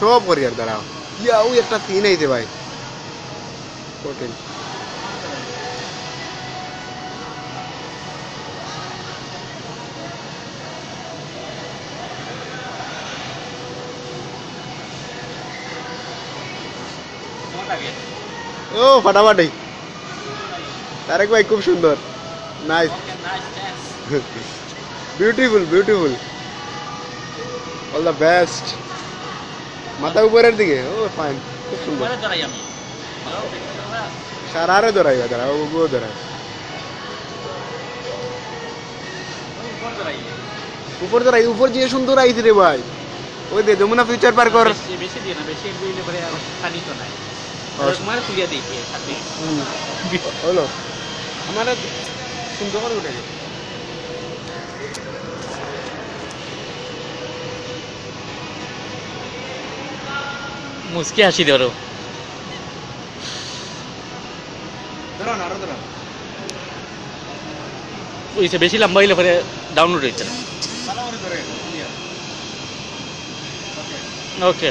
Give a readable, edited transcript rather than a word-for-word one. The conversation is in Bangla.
সব করি আর দাঁড়াও ইয়া ওই একটা সিন আইছে ভাই কঠিন ও ফাটাফাটি তারেক ভাই খুব সুন্দর nice beautiful beautiful all the best মাথা উপরের দিকে ও ফাইন খুব সুন্দর সারারে ধরাইবা দাঁড়া ও ধরাই উপর ধরাই উপর যে সুন্দর আইছে রে ভাই ওই দে যমুনা ফিউচার পার্কর বেশি দিয়ে না বেশি দিলে পরে আর পানি তো নাই তোমার তুলিয়া দিই হলো আমার সুন্দর করে উঠে গেছে মুসকি হাসি ধরো ওইসে বেশি লম্বা হইলে পরে ডাউনলোড হইছে না ওকে